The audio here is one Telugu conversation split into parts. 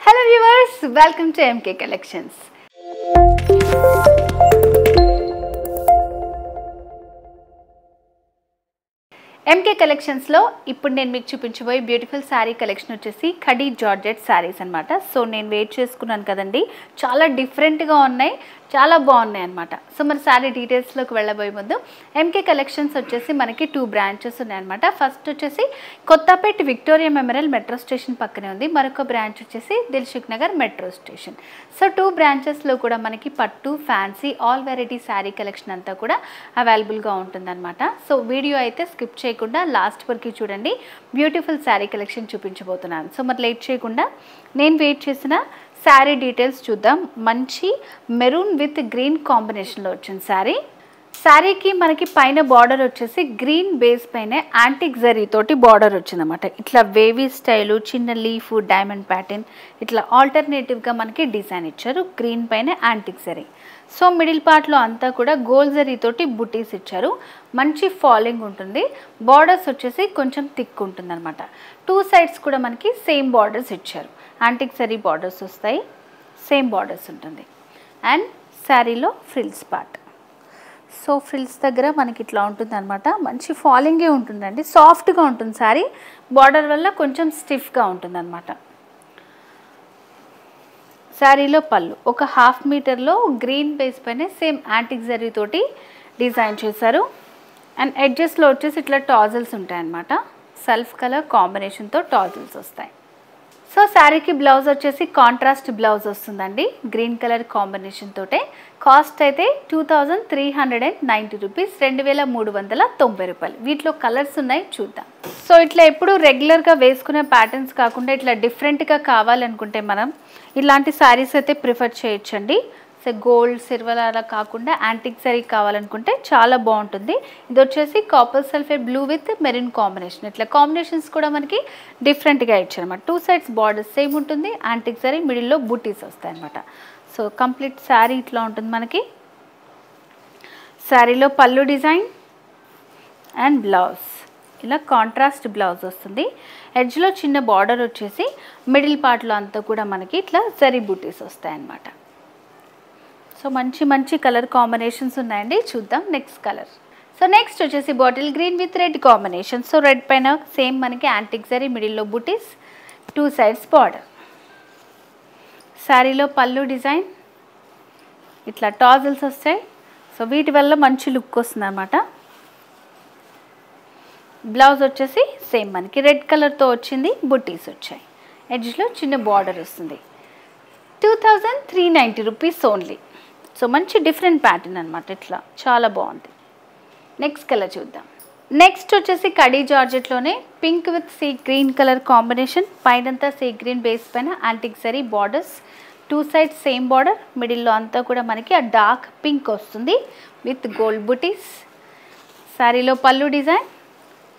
Hello viewers, welcome to MK Collections. MK Collections లో ఇప్పుడు నేను మీకు చూపించబోయే బ్యూటిఫుల్ సారీ కలెక్షన్ వచ్చేసి ఖడీ జార్జెట్ సారీస్ అన్నమాట. సో నేను వెయిట్ చేసుకున్నాను కదండి, చాలా డిఫరెంట్ గా ఉన్నాయి, చాలా బాగున్నాయి అన్నమాట. సో మరి సారీ డీటెయిల్స్ లోకి వెళ్ళబోయే ముందు MK Collections వచ్చేసి మనకి 2 బ్రాంచెస్ ఉన్నాయి అన్నమాట. ఫస్ట్ వచ్చేసి Kothapet Victoria memorial metro station పక్కనే ఉంది. మరొక బ్రాంచ్ వచ్చేసి Dilsukh Nagar metro station. So 2 branches లో కూడా మనకి పట్టు, fancy, all variety sari collection అంతా కూడా అవైలబుల్ గా ఉంటుందన్నమాట. సో వీడియో అయితే స్కిప్ చేయకుండా లాస్ట్ వరకు చూడండి, బ్యూటిఫుల్ శారీ కలెక్షన్ చూపించబోతున్నాను. సో మరి లేట్ చేయకుండా నేను వెయిట్ చేసిన శారీ డీటెయిల్స్ చూద్దాం. మంచి మెరూన్ విత్ గ్రీన్ కాంబినేషన్లో వచ్చిన శారీకి మనకి పైన బార్డర్ వచ్చేసి గ్రీన్ బేస్ పైన యాంటిక్ జరీ తోటి బార్డర్ వచ్చిందన్నమాట. ఇట్లా వేవీ స్టైలు, చిన్న లీఫ్, డైమండ్ ప్యాటర్న్, ఇట్లా ఆల్టర్నేటివ్గా మనకి డిజైన్ ఇచ్చారు. గ్రీన్ పైన యాంటిక్ జరీ. సో మిడిల్ పార్ట్లో అంతా కూడా గోల్డ్ జరీ తోటి బుటీస్ ఇచ్చారు. మంచి ఫాలింగ్ ఉంటుంది. బార్డర్స్ వచ్చేసి కొంచెం థిక్ ఉంటుంది అనమాట. 2 సైడ్స్ కూడా మనకి సేమ్ బార్డర్స్ ఇచ్చారు. యాంటిక్ జరీ బార్డర్స్ వస్తాయి, సేమ్ బార్డర్స్ ఉంటుంది. అండ్ శారీలో ఫ్రిల్స్ పార్ట్. సో ఫ్రిల్స్ దగ్గర మనకి ఇట్లా ఉంటుంది అనమాట. మంచి ఫాలింగే ఉంటుందండి, సాఫ్ట్గా ఉంటుంది శారీ. బార్డర్ వల్ల కొంచెం స్టిఫ్గా ఉంటుంది అనమాట. శారీలో పళ్ళు ఒక 1/2 మీటర్లో గ్రీన్ బేస్ పైన సేమ్ యాంటిక్ జరీ తోటి డిజైన్ చేశారు. అండ్ ఎడ్జెస్లో వచ్చేసి ఇట్లా టాజిల్స్ ఉంటాయన్నమాట. సెల్ఫ్ కలర్ కాంబినేషన్తో టాజిల్స్ వస్తాయి. సో శారీకి బ్లౌజ్ వచ్చేసి కాంట్రాస్ట్ బ్లౌజ్ వస్తుందండి, గ్రీన్ కలర్ కాంబినేషన్ తోటే. కాస్ట్ అయితే 2390 రూపీస్, 2390 రూపాయలు. వీటిలో కలర్స్ ఉన్నాయి, చూద్దాం. సో ఇట్లా ఎప్పుడు రెగ్యులర్గా వేసుకునే ప్యాటర్న్స్ కాకుండా ఇట్లా డిఫరెంట్గా కావాలనుకుంటే మనం ఇలాంటి శారీస్ అయితే ప్రిఫర్ చేయొచ్చండి. సో గోల్డ్, సిల్వర్ అలా కాకుండా యాంటిక్ జరీ కావాలనుకుంటే చాలా బాగుంటుంది. ఇది వచ్చేసి copper sulphate blue with maroon combination. ఇట్లా కాంబినేషన్స్ కూడా మనకి డిఫరెంట్గా ఇచ్చారన్నమాట. 2 సైడ్స్ బార్డర్ సేమ్ ఉంటుంది. యాంటిక్ జరీ మిడిల్లో బూటీస్ వస్తాయి అన్నమాట. సో కంప్లీట్ శారీ ఇట్లా ఉంటుంది మనకి. శారీలో పళ్ళు డిజైన్ అండ్ బ్లౌజ్ ఇలా కాంట్రాస్ట్ బ్లౌజ్ వస్తుంది. ఎడ్జ్లో చిన్న బార్డర్ వచ్చేసి మిడిల్ పార్ట్లో అంతా కూడా మనకి ఇట్లా జరీ బూటీస్ వస్తాయన్నమాట. సో మంచి మంచి కలర్ కాంబినేషన్స్ ఉన్నాయండి, చూద్దాం నెక్స్ట్ కలర్. సో నెక్స్ట్ వచ్చేసి bottle green with red combination. So red పైన సేమ్ మనకి యాంటిక్ జరీ, మిడిల్లో బూటీస్, 2 సైడ్స్ బార్డర్. శారీలో పళ్ళు డిజైన్ ఇట్లా టాజిల్స్ వస్తాయి. సో వీటి వల్ల మంచి లుక్ వస్తుంది అన్నమాట. బ్లౌజ్ వచ్చేసి సేమ్ మనకి రెడ్ కలర్తో వచ్చింది, బుట్టీస్ వచ్చాయి. ఎడ్జ్లో చిన్న బార్డర్ వస్తుంది. 2390 రూపీస్ ఓన్లీ. సో మంచి డిఫరెంట్ ప్యాటర్న్ అనమాట, ఇట్లా చాలా బాగుంది. నెక్స్ట్ కలర్ చూద్దాం. నెక్స్ట్ వచ్చేసి ఖడీ జార్జెట్లోనే pink with sea green colour combination. పైనంతా సీ గ్రీన్ బేస్ పైన antique zari borders, 2 sides same border. మిడిల్లో అంతా కూడా మనకి ఆ డార్క్ పింక్ వస్తుంది విత్ గోల్డ్ బుటీస్. శారీలో పళ్ళు డిజైన్,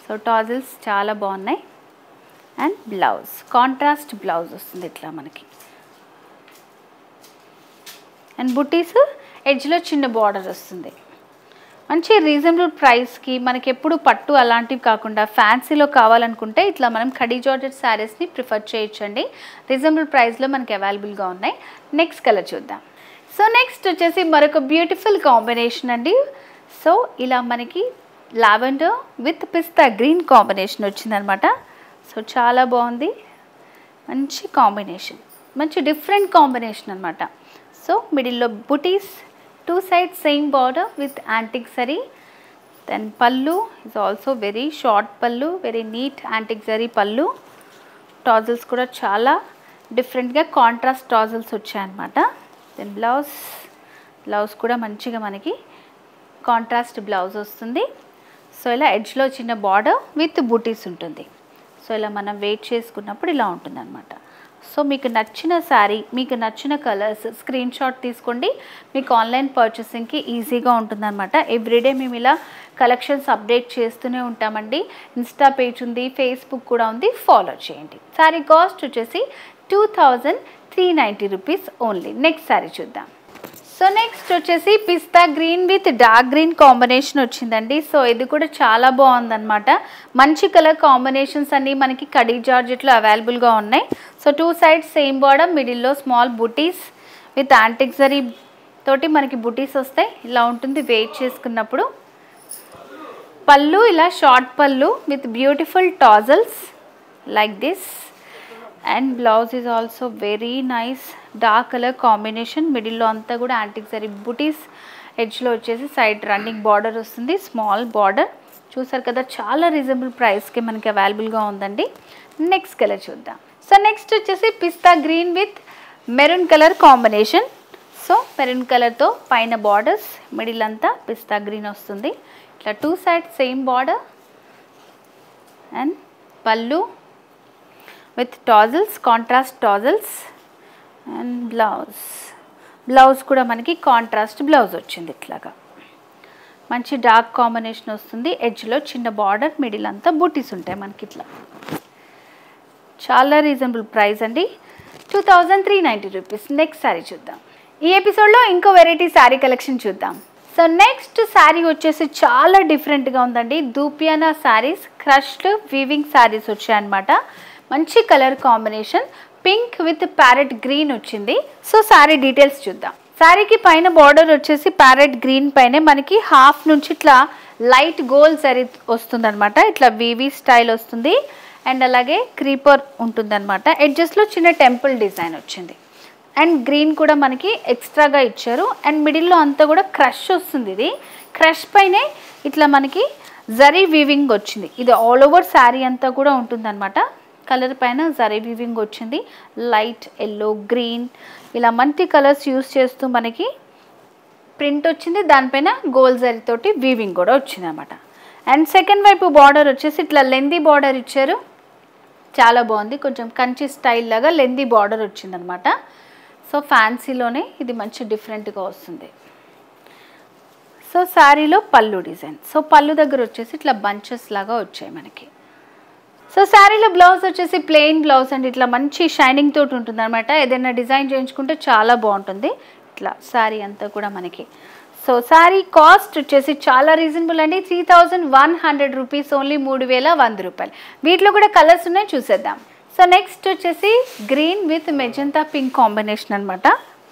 సో టాజిల్స్ చాలా బాగున్నాయి. అండ్ బ్లౌజ్ కాంట్రాస్ట్ బ్లౌజ్ వస్తుంది ఇట్లా మనకి. అండ్ బుటీస్ ఎడ్జ్లో చిన్న బార్డర్ వస్తుంది. మంచి రీజనబుల్ ప్రైస్కి మనకి ఎప్పుడు పట్టు అలాంటివి కాకుండా ఫ్యాన్సీలో కావాలనుకుంటే ఇట్లా మనం ఖడీ జార్జెట్ శారీస్ని ప్రిఫర్ చేయొచ్చండి. రీజనబుల్ ప్రైస్లో మనకి అవైలబుల్గా ఉన్నాయి. నెక్స్ట్ కలర్ చూద్దాం. సో నెక్స్ట్ వచ్చేసి మరొక బ్యూటిఫుల్ కాంబినేషన్ అండి. సో ఇలా మనకి lavender with pista green combination వచ్చిందనమాట. సో చాలా బాగుంది, మంచి కాంబినేషన్, మంచి డిఫరెంట్ కాంబినేషన్ అనమాట. సో మిడిల్లో బుటీస్, 2 sides same border with antique zari. Then pallu is also very short pallu, very neat antique zari pallu. Tassels కూడా చాలా డిఫరెంట్గా కాంట్రాస్ట్ టాజిల్స్ వచ్చాయన్నమాట. దెన్ బ్లౌజ్ కూడా మంచిగా మనకి కాంట్రాస్ట్ బ్లౌజ్ వస్తుంది. సో ఇలా ఎడ్జ్లో చిన్న బార్డర్ విత్ బూటీస్ ఉంటుంది. సో ఇలా మనం వెయిట్ చేసుకున్నప్పుడు ఇలా ఉంటుంది అనమాట. సో మీకు నచ్చిన శారీ, మీకు నచ్చిన కలర్స్ స్క్రీన్ షాట్ తీసుకోండి. మీకు ఆన్లైన్ పర్చేసింగ్కి ఈజీగా ఉంటుందన్నమాట. ఎవ్రీడే మేము ఇలా కలెక్షన్స్ అప్డేట్ చేస్తూనే ఉంటామండి. ఇన్స్టా పేజ్ ఉంది, ఫేస్బుక్ కూడా ఉంది, ఫాలో చేయండి. శారీ కాస్ట్ వచ్చేసి 2390 రూపీస్ ఓన్లీ. నెక్స్ట్ శారీ చూద్దాం. సో నెక్స్ట్ వచ్చేసి pista green with dark green combination వచ్చిందండి. సో ఇది కూడా చాలా బాగుందన్నమాట. మంచి కలర్ కాంబినేషన్స్ అన్నీ మనకి ఖడీ జార్జెట్లో అవైలబుల్గా ఉన్నాయి. So so 2 sides same border, మిడిల్లో small buttis with antique zari తోటి మనకి బుటీస్ వస్తాయి. ఇలా ఉంటుంది వెయిట్ చేసుకున్నప్పుడు. పళ్ళు ఇలా షార్ట్ పళ్ళు with beautiful tassels like this. And blouse is also very nice dark colour combination. మిడిల్లో అంతా కూడా యాంటిక్ జరీ బుటీస్, ఎడ్జ్లో వచ్చేసి సైడ్ రన్నింగ్ బార్డర్ వస్తుంది, స్మాల్ బార్డర్. చూసారు కదా, చాలా రీజనబుల్ ప్రైస్కి మనకి అవైలబుల్గా ఉందండి. నెక్స్ట్ కలర్ చూద్దాం. సో నెక్స్ట్ వచ్చేసి pista green with maroon colour combination. So maroon కలర్తో పైన బార్డర్స్, మిడిల్ అంతా పిస్తా గ్రీన్ వస్తుంది. ఇట్లా 2 sides సేమ్ బార్డర్ అండ్ పళ్ళు with tassels, contrast tassels. And blouse కూడా మనకి కాంట్రాస్ట్ బ్లౌజ్ వచ్చింది. ఇట్లాగా మంచి డార్క్ కాంబినేషన్ వస్తుంది. ఎడ్జ్లో చిన్న బార్డర్, మిడిల్ అంతా బూటీస్ ఉంటాయి మనకి. ఇట్లా చాలా రీజనబుల్ ప్రైస్ అండి, 2390 రూపీస్. నెక్స్ట్ శారీ చూద్దాం. ఈ ఎపిసోడ్లో ఇంకో వెరైటీ శారీ కలెక్షన్ చూద్దాం. సో నెక్స్ట్ శారీ వచ్చేసి చాలా డిఫరెంట్గా ఉందండి. దూపియానా శారీస్, క్రష్డ్ వీవింగ్ శారీస్ వచ్చాయన్నమాట. మంచి colour combination, pink with parrot green వచ్చింది. సో శారీ డీటెయిల్స్ చూద్దాం. శారీకి పైన బార్డర్ వచ్చేసి ప్యారెట్ గ్రీన్ పైనే మనకి హాఫ్ నుంచి ఇట్లా లైట్ గోల్డ్ జరీ వస్తుందన్నమాట. ఇట్లా వీవీ స్టైల్ వస్తుంది. అండ్ అలాగే క్రీపర్ ఉంటుందన్నమాట. ఎడ్జెస్లో చిన్న టెంపుల్ డిజైన్ వచ్చింది. అండ్ గ్రీన్ కూడా మనకి ఎక్స్ట్రాగా ఇచ్చారు. అండ్ మిడిల్లో అంతా కూడా క్రష్ వస్తుంది. ఇది క్రష్ పైనే ఇట్లా మనకి జరీ వీవింగ్ వచ్చింది. ఇది ఆల్ ఓవర్ శారీ అంతా కూడా ఉంటుందన్నమాట. కలర్ పైన జరీ వీవింగ్ వచ్చింది. లైట్ ఎల్లో, గ్రీన్ ఇలా మల్టీ కలర్స్ యూస్ చేస్తూ మనకి ప్రింట్ వచ్చింది. దానిపైన గోల్డ్ జరీతోటి వీవింగ్ కూడా వచ్చింది అనమాట. అండ్ సెకండ్ వైపు బార్డర్ వచ్చేసి ఇట్లా లెందీ బార్డర్ ఇచ్చారు. చాలా బాగుంది. కొంచెం కంచి స్టైల్ లాగా లెందీ బార్డర్ వచ్చిందనమాట. సో ఫ్యాన్సీలోనే ఇది మంచి డిఫరెంట్గా వస్తుంది. సో శారీలో పళ్ళు డిజైన్. సో పళ్ళు దగ్గర వచ్చేసి ఇట్లా బంచెస్ లాగా వచ్చాయి మనకి. సో శారీలో బ్లౌజ్ వచ్చేసి ప్లెయిన్ బ్లౌజ్ అండి. ఇట్లా మంచి షైనింగ్ తోటి ఉంటుంది అనమాట. ఏదైనా డిజైన్ చేయించుకుంటే చాలా బాగుంటుంది. ఇట్లా శారీ అంతా కూడా మనకి. సో శారీ కాస్ట్ వచ్చేసి చాలా రీజనబుల్ అండి, 3100 రూపీస్ ఓన్లీ, 3100 రూపాయలు. వీటిలో కూడా కలర్స్ ఉన్నాయి, చూసేద్దాం. సో నెక్స్ట్ వచ్చేసి green with magenta pink combination అనమాట.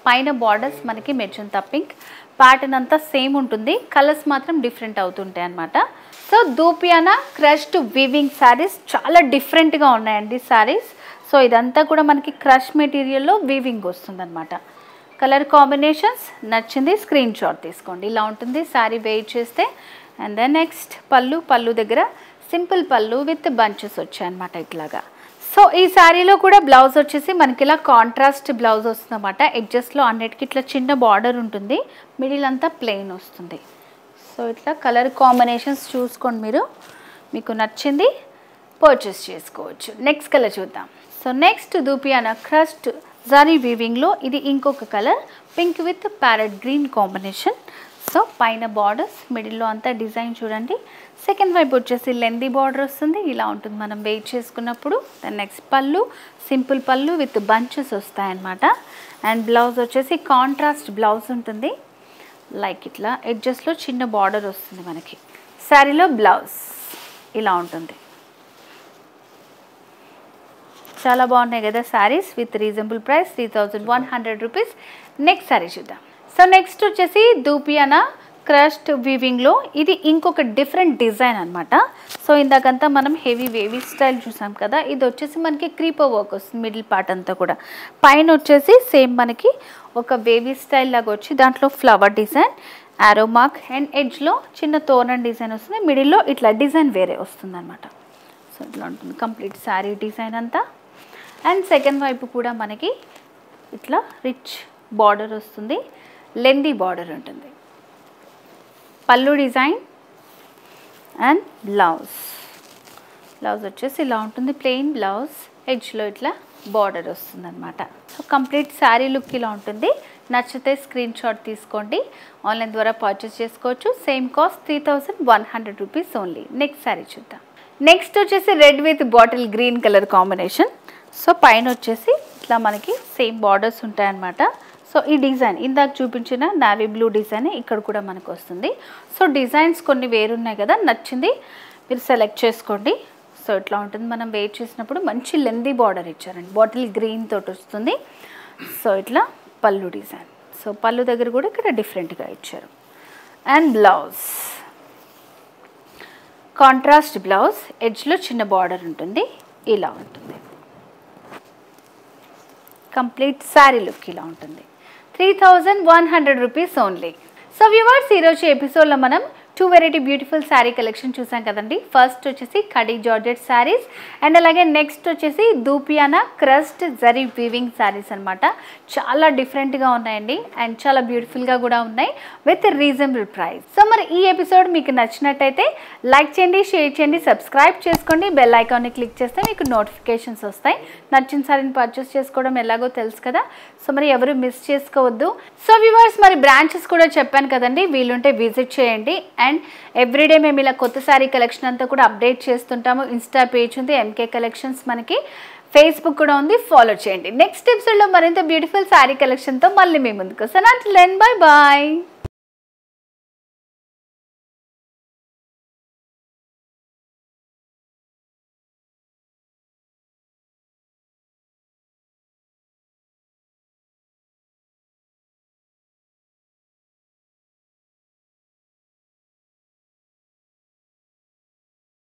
పైన బార్డర్స్ మనకి మెజంతా పింక్, ప్యాటర్న్ అంతా సేమ్ ఉంటుంది, కలర్స్ మాత్రం డిఫరెంట్ అవుతుంటాయి అనమాట. సో దూపియానా క్రష్డ్ వీవింగ్ శారీస్ చాలా డిఫరెంట్గా ఉన్నాయండి శారీస్. సో ఇదంతా కూడా మనకి క్రష్ మెటీరియల్లో వీవింగ్ వస్తుందన్నమాట. కలర్ కాంబినేషన్స్ నచ్చింది, స్క్రీన్ షాట్ తీసుకోండి. ఇలా ఉంటుంది శారీ వెయిట్ చేస్తే. అండ్ దెన్ నెక్స్ట్ పళ్ళు దగ్గర సింపుల్ పళ్ళు విత్ బంచెస్ వచ్చాయన్నమాట ఇట్లాగా. సో ఈ శారీలో కూడా బ్లౌజ్ వచ్చేసి మనకి ఇలా కాంట్రాస్ట్ బ్లౌజ్ వస్తుందన్నమాట. ఎడ్జెస్లో అన్నిటికీ ఇట్లా చిన్న బార్డర్ ఉంటుంది, మిడిల్ అంతా ప్లెయిన్ వస్తుంది. సో ఇట్లా కలర్ కాంబినేషన్స్ చూసుకోండి, మీకు నచ్చింది పర్చేస్ చేసుకోవచ్చు. నెక్స్ట్ కలర్ చూద్దాం. సో నెక్స్ట్ దూపియానా క్రష్డ్ జరీ వీవింగ్లో ఇది ఇంకొక colour, pink with parrot green combination. So పైన బార్డర్స్, మిడిల్లో అంతా డిజైన్ చూడండి. సెకండ్ వైపు వచ్చేసి లెందీ బార్డర్ వస్తుంది. ఇలా ఉంటుంది మనం వెయిట్ చేసుకున్నప్పుడు. దెన్ నెక్స్ట్ పళ్ళు, సింపుల్ పళ్ళు విత్ బంచెస్ వస్తాయన్నమాట. అండ్ బ్లౌజ్ వచ్చేసి కాంట్రాస్ట్ బ్లౌజ్ ఉంటుంది. లైక్ ఇట్లా ఎడ్జెస్లో చిన్న బార్డర్ వస్తుంది మనకి. శారీలో బ్లౌజ్ ఇలా ఉంటుంది. చాలా బాగున్నాయి కదా saris, with reasonable price 3100 rupees. Next sari చూద్దాం. సో నెక్స్ట్ వచ్చేసి దూపియానా క్రష్డ్ వీవింగ్లో ఇది ఇంకొక డిఫరెంట్ డిజైన్ అనమాట. సో ఇందాకంతా మనం హెవీ వేవీ స్టైల్ చూసాం కదా, ఇది వచ్చేసి మనకి క్రీపర్ వర్క్ వస్తుంది మిడిల్ పార్ట్ అంతా కూడా. పైన వచ్చేసి సేమ్ మనకి ఒక వేవీ స్టైల్ లాగా వచ్చి దాంట్లో flower design, arrow mark and ఎడ్జ్లో చిన్న తోరణం డిజైన్ వస్తుంది. మిడిల్లో ఇట్లా డిజైన్ వేరే వస్తుంది అనమాట. సో ఇట్లా ఉంటుంది కంప్లీట్ శారీ డిజైన్ అంతా. అండ్ సెకండ్ వైపు కూడా మనకి ఇట్లా రిచ్ బార్డర్ వస్తుంది, లెందీ బార్డర్ ఉంటుంది. పళ్ళు డిజైన్ అండ్ బ్లౌజ్ వచ్చేసి ఇలా ఉంటుంది, ప్లెయిన్ బ్లౌజ్, ఎడ్జ్లో ఇట్లా బార్డర్ వస్తుంది అనమాట. సో కంప్లీట్ శారీ లుక్ ఇలా ఉంటుంది. నచ్చితే స్క్రీన్ షాట్ తీసుకోండి, ఆన్లైన్ ద్వారా పర్చేస్ చేసుకోవచ్చు. Same cost 3100 rupees only. Next sari చూద్దాం. నెక్స్ట్ వచ్చేసి red with bottle green colour combination. So పైన వచ్చేసి ఇట్లా మనకి సేమ్ బార్డర్స్ ఉంటాయన్నమాట. సో ఈ డిజైన్ ఇందాక చూపించిన నావీ బ్లూ డిజైన్ ఇక్కడ కూడా మనకు వస్తుంది. సో డిజైన్స్ కొన్ని వేరున్నాయి కదా, నచ్చింది మీరు సెలెక్ట్ చేసుకోండి. సో ఇట్లా ఉంటుంది. మనం వెయిట్ చేసినప్పుడు మంచి లెందీ బార్డర్ ఇచ్చారండి, బాటిల్ గ్రీన్ తోటి వస్తుంది. సో ఇట్లా పళ్ళు డిజైన్, సో పళ్ళు దగ్గర కూడా ఇక్కడ డిఫరెంట్గా ఇచ్చారు. అండ్ బ్లౌజ్ కాంట్రాస్ట్ బ్లౌజ్, ఎడ్జ్లో చిన్న బార్డర్ ఉంటుంది, ఇలా ఉంటుంది. కంప్లీట్ శారీ లుక్ ఇలా ఉంటుంది. 3100 రూపీస్ ఓన్లీ. సో వ్యూవర్స్, ఈరోజు ఎపిసోడ్లో మనం 2 వెరైటీ బ్యూటిఫుల్ శారీ కలెక్షన్ చూసాం కదండి. ఫస్ట్ వచ్చేసి కడీ జార్జెట్ శారీస్, అండ్ అలాగే నెక్స్ట్ వచ్చేసి దూపియానా క్రస్ట్ జరీ వీవింగ్ శారీస్ అనమాట. చాలా డిఫరెంట్గా ఉన్నాయండి అండ్ చాలా బ్యూటిఫుల్గా కూడా ఉన్నాయి విత్ రీజనబుల్ ప్రైస్. సో మరి ఈ ఎపిసోడ్ మీకు నచ్చినట్టయితే లైక్ చేయండి, షేర్ చేయండి, సబ్స్క్రైబ్ చేసుకోండి, బెల్ ఐకాన్ని క్లిక్ చేస్తే మీకు నోటిఫికేషన్స్ వస్తాయి. నచ్చిన శారీని పర్చేస్ చేసుకోవడం ఎలాగో తెలుసు కదా, సో మరి ఎవరు మిస్ చేసుకోవద్దు. సో వ్యూవర్స్, మరి బ్రాంచెస్ కూడా చెప్పాను కదండి, వీలుంటే విజిట్ చేయండి. అండ్ ఎవ్రీడే మేము ఇలా కొత్త శారీ కలెక్షన్ అంతా కూడా అప్డేట్ చేస్తుంటాము. ఇన్స్టా పేజ్ ఉంది ఎంకే కలెక్షన్స్, మనకి ఫేస్బుక్ కూడా ఉంది, ఫాలో చేయండి. నెక్స్ట్ ఎపిసోడ్లో మరింత బ్యూటిఫుల్ శారీ కలెక్షన్తో మళ్ళీ మీ ముందుకు వస్తాను. Until then bye bye.